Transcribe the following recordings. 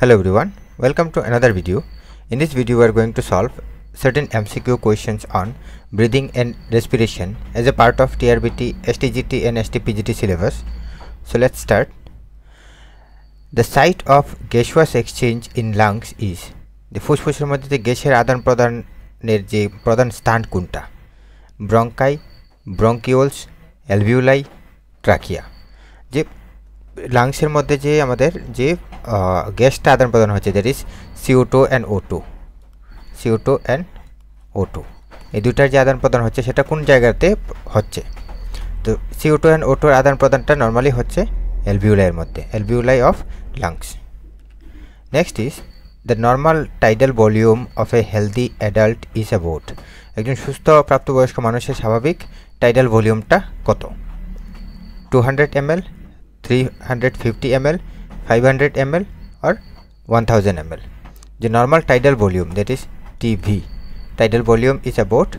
Hello everyone, welcome to another video. In this video we are going to solve certain MCQ questions on breathing and respiration as a part of TRBT, STGT and STPGT syllabus. So let's start. The site of gaseous exchange in lungs is the ফুসফুসের মধ্যে যে গ্যাসের আদান প্রদানের যে প্রধান স্থান কোনটা? Bronchi, bronchioles, alveoli, trachea. যে লাংসের মধ্যে যে আমাদের যে গ্যাসটা আদান প্রদান হচ্ছে, that is CO2 and O2 এই দুটার যে আদান প্রদান হচ্ছে সেটা কোন জায়গাতে হচ্ছে? তো CO2 অ্যান্ড O2 এর আদান প্রদানটা নর্মালি হচ্ছে অ্যালভিউলাইয়ের মধ্যে, alveoli of lungs. Next is the normal tidal volume of a healthy adult is about. একজন সুস্থ প্রাপ্তবয়স্ক মানুষের স্বাভাবিক টাইডাল ভলিউমটা কত? 200 ml, 350 ml, 500 ml or 1000 ml. The normal tidal volume, that is TV, tidal volume is about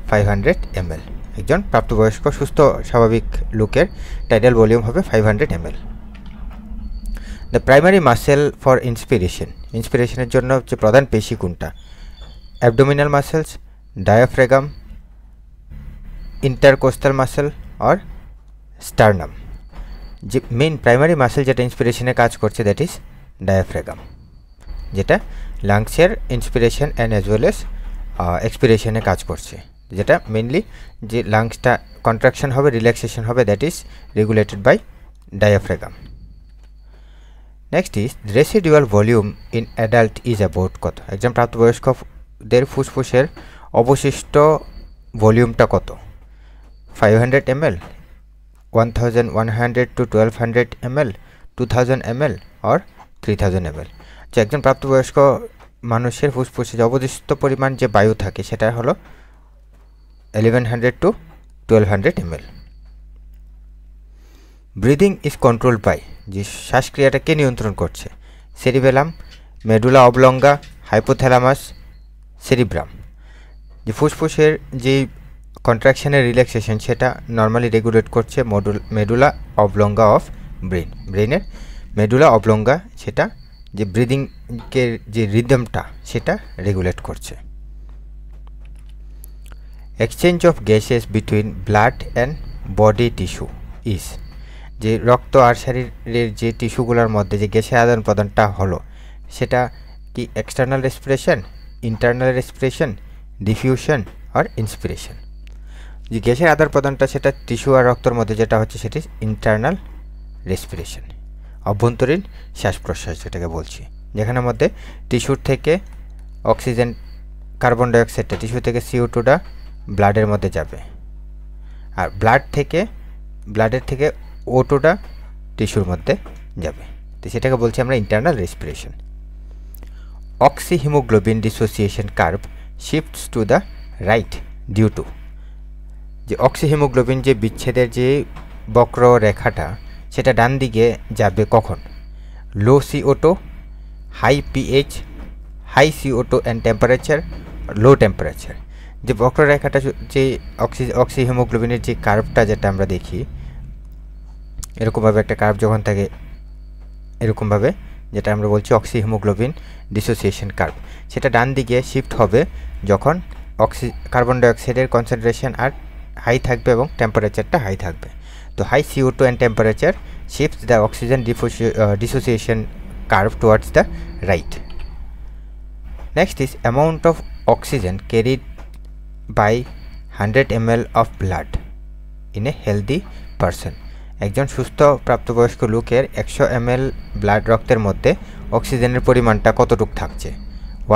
500 ml. একজন প্রাপ্তবয়স্ক সুস্থ স্বাভাবিক লোকের টাইডাল ভলিউম হবে 500 ml. The primary muscle for ইন্সপিরেশনের জন্য যে প্রধান পেশি কোনটা? Abdominal muscles, diaphragm, intercostal muscle or sternum. যে মেইন প্রাইমারি মাসেল যেটা ইন্সপিরেশনে কাজ করছে দ্যাট ইজ ডায়াফ্রাগাম, যেটা লাংসের inspiration and as well as এক্সপিরেশনে কাজ করছে, যেটা মেইনলি যে লাংসটা কন্ট্রাকশন হবে, রিল্যাক্সেশন হবে, that is regulated by diaphragm. Next is residual volume in adult is about কত? একজন প্রাপ্তবয়স্কদের ফুসফুসের অবশিষ্ট ভলিউমটা কত? 500 ml, 1100 to 1200 ml, 2000 ml or 3000 ml। যে একজন প্রাপ্তবয়স্ক মানুষের ফুসফুসে যে অবশিষ্ট পরিমাণ যে বায়ু থাকে সেটা হলো 1100 to 1200 ml। Breathing is controlled by, যে শ্বাসক্রিয়াটাকে নিয়ন্ত্রণ করছে? Cerebellum, medulla oblongata, hypothalamus, cerebrum. যে ফুসফুসের যে কন্ট্রাকশনের রিল্যাক্সেশন সেটা নর্মালি রেগুলেট করছে মেডুলা অবলঙ্গা অফ ব্রেনের মেডুলা অবলঙ্গা, সেটা যে ব্রিদিংয়ের যে রিদমটা সেটা রেগুলেট করছে। Exchange of gases between blood and body tissue is, যে রক্ত আর শরীরের যে টিস্যুগুলোর মধ্যে যে গ্যাসের আদান প্রদানটা হলো সেটা কি external respiration, internal respiration, diffusion আর ইন্সপিরেশন? যে গ্যাসের আদান প্রদানটা সেটা টিস্যু আর রক্তের মধ্যে যেটা হচ্ছে সেটি ইন্টারনাল রেসপিরেশন, অভ্যন্তরীণ শ্বাস প্রশ্বাস যেটাকে বলছি, যেখানের মধ্যে টিস্যুর থেকে অক্সিজেন, কার্বন ডাইঅক্সাইডটা টিস্যু থেকে CO2টা ব্লাডের মধ্যে যাবে, আর ব্লাডের থেকে O2টা টিস্যুর মধ্যে যাবে, তো সেটাকে বলছি আমরা internal respiration. Oxyhaemoglobin dissociation curve shifts to the right due to, যে অক্সিহিমোগ্লোবিন যে বিচ্ছেদের যে বক্র রেখাটা সেটা ডান দিকে যাবে কখন? Low CO2, high pH, high CO2 and temperature, low temperature. যে বক্ররেখাটা যে অক্সিহিমোগ্লোবিনের যে কার্ভটা যেটা আমরা দেখি এরকমভাবে একটা কার্ভ যখন থাকে এরকমভাবে, যেটা আমরা বলছি অক্সিহিমোগ্লোবিন ডিসোসিয়েশন কার্ভ, সেটা ডান দিকে শিফট হবে যখন কার্বন ডাইঅক্সাইডের কনসেন্ট্রেশন আর হাই থাকবে এবং টেম্পারেচারটা হাই থাকবে। তো high CO2 and temperature shifts the oxygen dissociation curve towards the right. Next is amount of oxygen carried by 100 ml of blood in a healthy person. একজন সুস্থ প্রাপ্তবয়স্ক লোকের 100 ml ব্লাড রক্তের মধ্যে অক্সিজেনের পরিমাণটা কতটুকু থাকছে?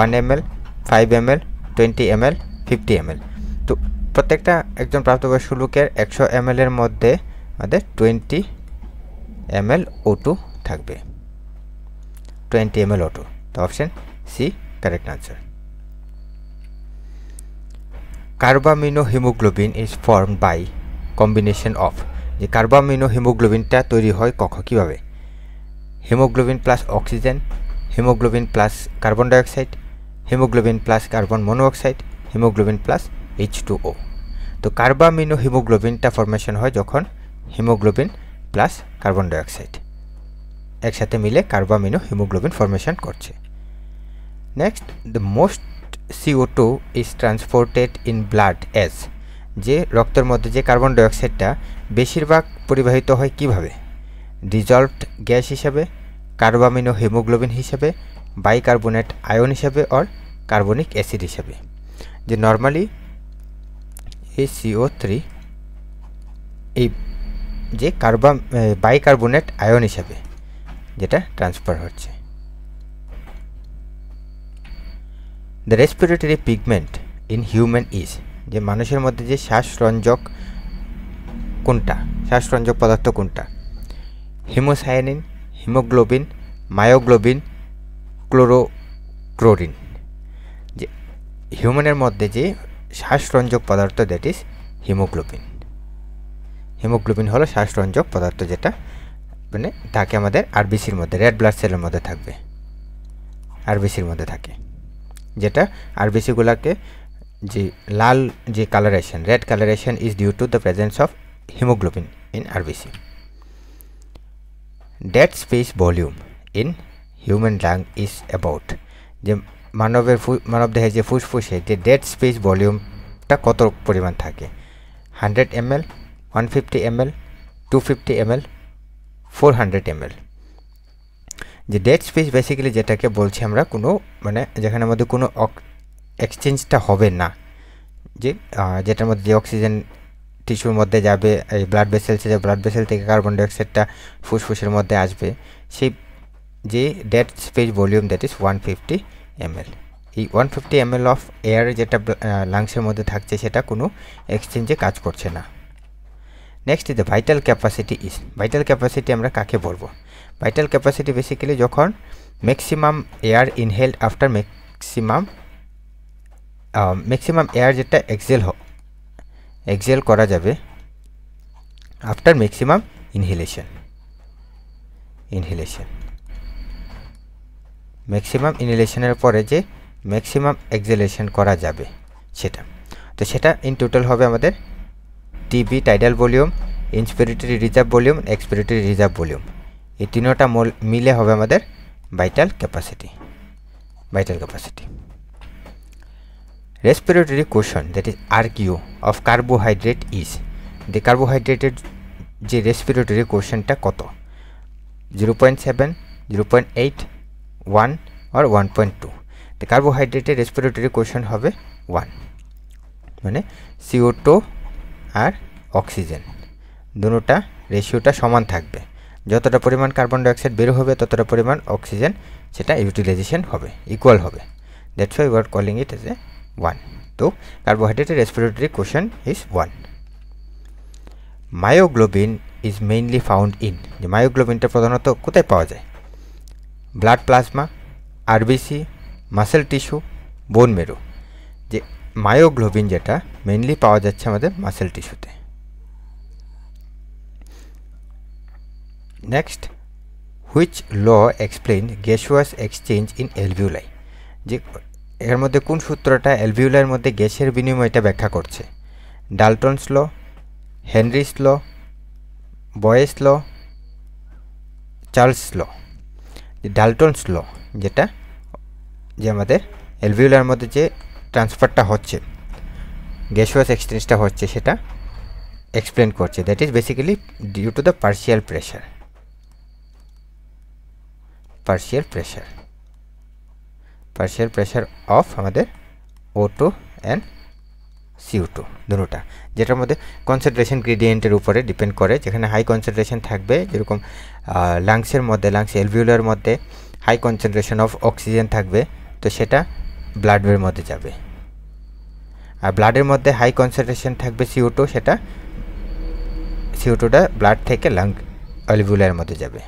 1 ml, 5 ml, 20 ml, 50 ml। তো প্রত্যেকটা একজন প্রাপ্তবয়স্ক লোকের 100 ml এর মধ্যে আমাদের 20 ml O2 থাকবে, 20 ml O2। তো option C correct answer. Carbamino haemoglobin is formed by combination of, যে কার্বামিনো হিমোগ্লোবিনটা তৈরি হয় কীভাবে? Haemoglobin plus oxygen, haemoglobin plus carbon dioxide, haemoglobin plus carbon monoxide, haemoglobin plus H2O। তো কার্বামিনো হিমোগ্লোবিনটা ফরমেশন হয় যখন হিমোগ্লোবিন প্লাস কার্বন ডাইঅক্সাইড। একসাথে মিলে কার্বামিনো হিমোগ্লোবিন ফর্মেশন করছে। Next, the most CO2 is transported in blood as, যে রক্তের মধ্যে যে কার্বন ডাইঅক্সাইডটা বেশিরভাগ পরিবাহিত হয় কিভাবে? ডিজলভড গ্যাস হিসাবে, কার্বামিনো হিমোগ্লোবিন হিসাবে, বাইকার্বনেট আয়ন হিসাবে, অর কার্বনিক অ্যাসিড হিসাবে। যে নর্মালি এই CO3 এই যে বাইকার্বনেট আয়ন হিসাবে যেটা ট্রান্সফার হচ্ছে। The respiratory pigment in human is, যে মানুষের মধ্যে যে শ্বাসরঞ্জক পদার্থ কোনটা? Haemocyanin, haemoglobin, myoglobin, chlorine. যে হিউম্যানের মধ্যে যে শ্বাসরঞ্জক পদার্থ দ্যাট ইজ হিমোগ্লোবিন। হিমোগ্লোবিন হলো শ্বাসরঞ্জক পদার্থ, যেটা মানে থাকে আমাদের আরবিসির মধ্যে, রেড ব্লাড সেলের মধ্যে থাকবে, আরবিসির মধ্যে থাকে, যেটা আরবিসিগুলোকে যে লাল যে colouration, red colouration is due to the presence of haemoglobin in RBC. Dead space volume in human lung is about, যে মানবদেহের যে ফুসফুসে যে ডেড স্পেস ভলিউমটা কত পরিমাণ থাকে? 100 ml, 150 ml, 250 ml, 400 ml। যে ডেড স্পেস বেসিক্যালি যেটাকে বলছি আমরা কোনো মানে যেখানে মধ্যে কোনো এক্সচেঞ্জটা হবে না, যেটার মধ্যে যে অক্সিজেন টিস্যুর মধ্যে যাবে, এই ব্লাড ভেসেলসে যে ব্লাড ভেসেল থেকে কার্বন ডাইঅক্সাইডটা ফুসফুসের মধ্যে আসবে, সেই যে dead space volume that is 150 ml। এই 150 ml অফ এয়ার যেটা লাংসের মধ্যে থাকছে সেটা কোনো এক্সচেঞ্জে কাজ করছে না। Next is the vital capacity is, vital capacity আমরা কাকে বলবো? ভাইটাল ক্যাপাসিটি বেসিক্যালি যখন maximum air inhaled after maximum air যেটা এক্সেল করা যাবে আফটার ম্যাক্সিমাম ইনহেলেশন, ম্যাক্সিমাম ইনহেলেশনের পরে যে ম্যাক্সিমাম এক্সেলেশন করা যাবে সেটা। তো সেটা ইন টোটাল হবে আমাদের TV tidal volume, inspiratory reserve volume, expiratory reserve volume. এই তিনটা মিলে হবে আমাদের vital capacity. Respiratory quotient that is RQ of carbohydrate is, যে কার্বোহাইড্রেটের যে রেসপিরেটরি কোশনটা কত? 0.7, 0.8, 1 or 1.2। তো কার্বোহাইড্রেটের রেসপিরেটরি কোশন হবে 1, মানে CO2 আর অক্সিজেন দুটোটা রেশিওটা সমান থাকবে। যতটা পরিমাণ কার্বন ডাইঅক্সাইড বের হবে ততটা পরিমাণ অক্সিজেন সেটা ইউটিলাইজেশন হবে, ইকুয়াল হবে। That's why we are calling it as a 1। তো কার্বোহাইড্রেটের respiratory quotient is 1। Myoglobin is mainly found in, যে মায়োগ্লোবিনটা প্রধানত কোথায় পাওয়া যায়? Blood plasma, RBC, muscle tissue, bone marrow. যে মায়োগ্লোবিন যেটা মেইনলি পাওয়া যাচ্ছে আমাদের মাসেল টিস্যুতে। Next, which law explain gaseous exchange in alveoli, যে এর মধ্যে কোন সূত্রটা অ্যালভিউলার মধ্যে গ্যাসের বিনিময়টা ব্যাখ্যা করছে? ডাল্টনস ল, হেনরিস ল, বয়েস ল, চার্লস ল। ডাল্টনস ল যেটা যে আমাদের অ্যালভিউলার মধ্যে যে ট্রান্সফারটা হচ্ছে, গ্যাসিয়াস এক্সচেঞ্জটা হচ্ছে, সেটা এক্সপ্লেন করছে। That is basically due to the partial pressure of আমাদের O2 অ্যান্ড CO2 দুটোটা, যেটার মধ্যে কনসেন্ট্রেশন গ্রেডিয়েন্টের উপরে ডিপেন্ড করে। যেখানে হাই কনসেন্ট্রেশন থাকবে, যেরকম লাংস অ্যালভিউলার মধ্যে হাই কনসেন্ট্রেশন অফ অক্সিজেন থাকবে, তো সেটা ব্লাডের মধ্যে যাবে। আর ব্লাডের মধ্যে হাই কনসেন্ট্রেশন থাকবে CO2, সেটা CO2টা ব্লাড থেকে লাং অ্যালভিউলার মধ্যে যাবে,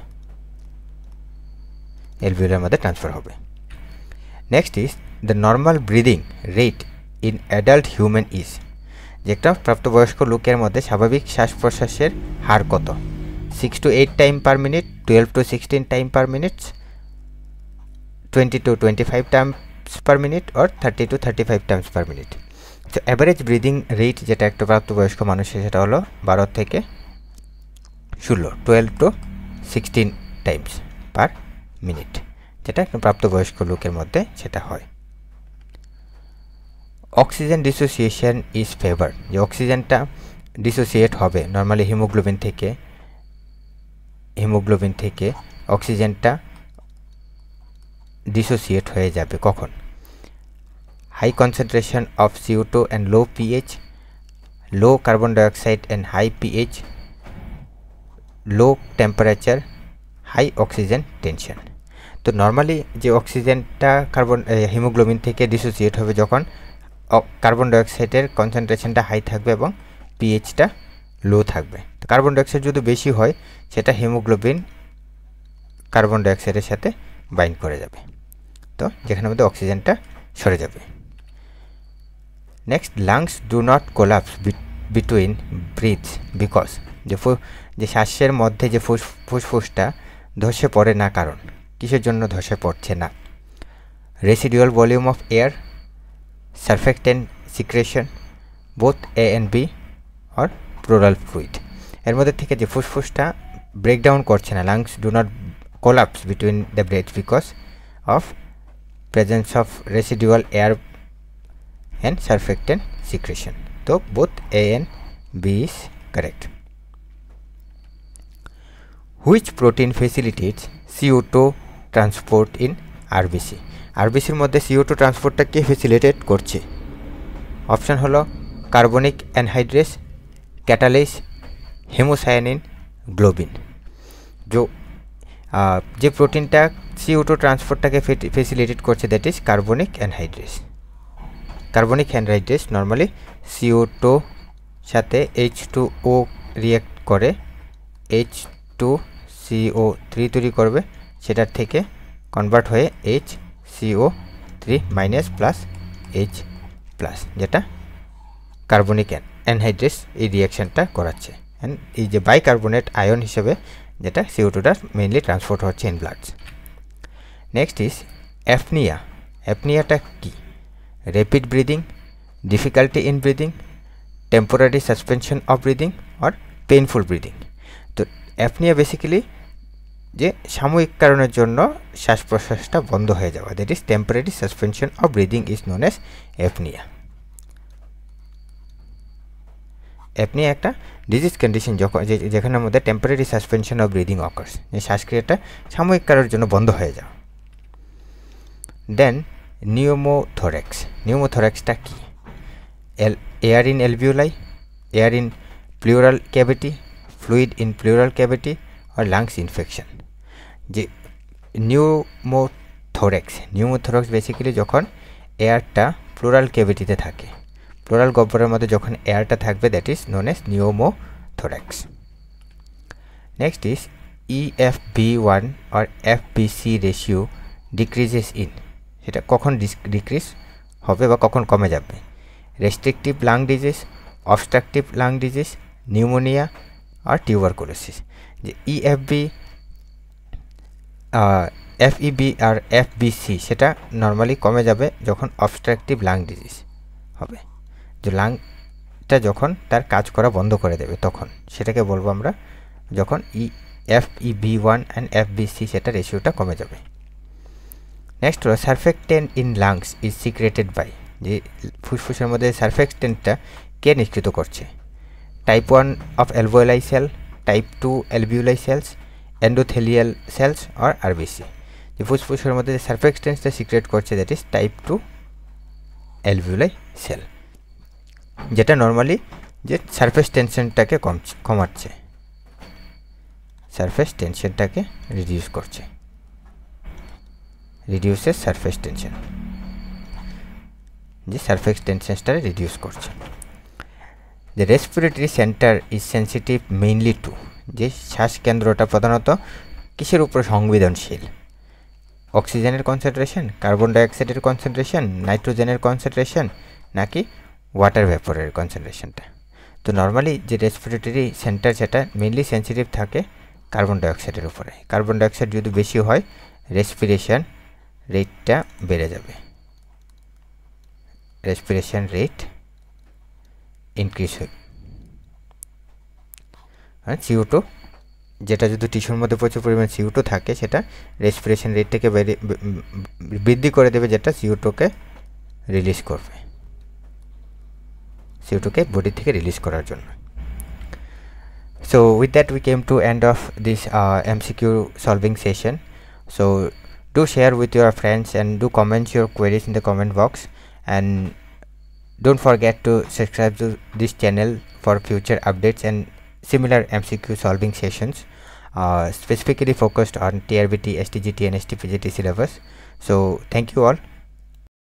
অ্যালভিউলার মধ্যে ট্রান্সফার হবে। Next is the normal breathing rate in adult human is, যে একটা প্রাপ্তবয়স্ক লোকের মধ্যে স্বাভাবিক শ্বাস প্রশ্বাসের হার কত? 6 to 8 time per minute, 12 to 16 time per minute, 20 to 25 Times per minute, or 30 to 35 Times per minute. তো অ্যাভারেজ ব্রিদিং রেট যেটা একটা প্রাপ্তবয়স্ক মানুষের সেটা হলো 12 থেকে 16, 12 to 16 টাইমস পার মিনিট, যেটা প্রাপ্তবয়স্ক লোকের মধ্যে সেটা হয়। অক্সিজেন ডিসোসিয়েশন ইজ ফেভার্ড, যে অক্সিজেনটা ডিসোসিয়েট হবে নর্মালি হিমোগ্লোবিন থেকে অক্সিজেনটা ডিসোসিয়েট হয়ে যাবে কখন? High concentration of CO2 and low pH, low carbon dioxide and high pH, low temperature, high oxygen tension. তো নর্মালি যে অক্সিজেনটা হিমোগ্লোবিন থেকে ডিসোসিয়েট হবে যখন কার্বন ডাইঅক্সাইডের কনসেন্ট্রেশনটা হাই থাকবে এবং পিএইচটা লো থাকবে। তো কার্বন ডাইঅক্সাইড যদি বেশি হয় সেটা হিমোগ্লোবিন কার্বন ডাইঅক্সাইডের সাথে বাইন্ড করে যাবে, তো যেখানে মধ্যে অক্সিজেনটা সরে যাবে। Next, lungs do not collapse between breaths because, যে শ্বাসের মধ্যে যে ফুসফুসটা ধসে পড়ে না, কারণ কিসের জন্য ধসে পড়ছে না? Residual volume of air, surfactant secretion, both A and B, or pleural fluid. এর মধ্যে থেকে যে ফুসফুসটা ব্রেকডাউন করছে না, lungs do not collapse between the breath because of presence of residual air and surfactant secretion. তো both A and B is correct. Which protein facilitates CO2 transport in RBC? আরবিসির মধ্যে CO2 ট্রান্সপোর্টটা কে facilitate করছে? Option হলো carbonic anhydrase, catalase, hemocyanin, globin. যে প্রোটিনটা CO2 ট্রান্সপোর্টটাকে ফেসিলিটেট করছে that is carbonic anhydrase. Carbonic anhydrase normally CO2 সাথে H2O রিঅ্যাক্ট করে H2CO3 তৈরি করবে, সেটার থেকে কনভার্ট হয়ে HCO3 minus plus H plus, যেটা কার্বনিক অ্যানহাইড্রেস এই রিয়াকশানটা করাচ্ছে। অ্যান্ড এই যে বাইকার্বনেট আয়ন হিসেবে যেটা CO2টা মেইনলি ট্রান্সপোর্ট হচ্ছে in bloods. Next is apnoea. অ্যাপনিয়াটা কি? Rapid breathing, difficulty in breathing, temporary suspension of breathing, or painful breathing. তো অ্যাপনিয়া বেসিক্যালি যে সাময়িক কারণের জন্য শ্বাস প্রশ্বাসটা বন্ধ হয়ে যাওয়া, that is temporary suspension of breathing is known as apnoea. Apnoea একটা ডিজিজ কন্ডিশন যেখানের মধ্যে temporary suspension of breathing occurs, যে শ্বাসক্রিয়াটা সাময়িক কারণের জন্য বন্ধ হয়ে যাওয়া। দেন নিউমোথোরেক্স। নিউমোথোরেক্সটা কি? Air in alveoli, air in pleural cavity, fluid in pleural cavity, আর লাংস ইনফেকশন। যে নিউমোথোরেক্স বেসিক্যালি যখন এয়ারটা প্লুরাল ক্যাভিটিতে থাকে, প্লুরাল গহ্বরের মধ্যে যখন এয়ারটা থাকবে that is known as pneumothorax. Next is EFB1 or FBC ratio decreases in, সেটা কখন ডিক্রিজ হবে বা কখন কমে যাবে? Restrictive lung disease, obstructive lung disease, pneumonia আর টিউবারকুলোসিস। যে FEB আর FBC সেটা নর্মালি কমে যাবে যখন অবস্ট্রাকটিভ লাং ডিজিজ হবে, যে লাংটা যখন তার কাজ করা বন্ধ করে দেবে তখন সেটাকে বলবো আমরা যখন FEB1 অ্যান্ড FBC সেটা রেশিওটা কমে যাবে। নেক্সট হলো surfactant in lungs is secreted by, যে ফুসফুসের মধ্যে সারফেক্টেন্টটা কে নিষ্কৃত করছে? Type 1 of alveoli cell, type 2 alveoli cells, endothelial cells আর RBC। যে ফুসফুসের মধ্যে যে সারফেক্টেন্টটা সিক্রেট করছে that is type 2 alveoli cell, যেটা নর্মালি যে সারফেস টেনশনটাকে কমাচ্ছে, সারফেস টেনশনটাকে রিডিউস করছে, রিডিউসেস সারফেস টেনশন, যে সারফেস টেনশনটা রিডিউস করছে। The respiratory center is sensitive mainly to, যে শ্বাসকেন্দ্রটা প্রধানত কিসের উপর সংবেদনশীল? অক্সিজেনের কনসেন্ট্রেশন, কার্বন ডাইঅক্সাইডের কনসেন্ট্রেশন, নাইট্রোজেনের কনসেন্ট্রেশন, নাকি ওয়াটার ভ্যাপরের কনসেন্ট্রেশনটা? তো নর্মালি যে রেসপিরেটরি সেন্টার সেটা মেইনলি সেন্সিটিভ থাকে কার্বন ডাইঅক্সাইডের উপরে। কার্বন ডাইঅক্সাইড যদি বেশি হয় রেসপিরেশন রেটটা বেড়ে যাবে, রেসপিরেশন রেট ইনক্রিজ হয়। আর CO2 যেটা যদি টিস্যুর মধ্যে প্রচুর পরিমাণ CO2 থাকে সেটা রেসপিরেশন রেটটাকে বৃদ্ধি করে দেবে, যেটা CO2কে রিলিজ করবে, CO2কে বডি থেকে রিলিজ করার জন্য। So with that we came to end of this MCQ solving session. So do share with your friends and do comment your queries in the comment box, and don't forget to subscribe to this channel for future updates and similar MCQ solving sessions specifically focused on TRBT, STGT and STPGT syllabus. So thank you all.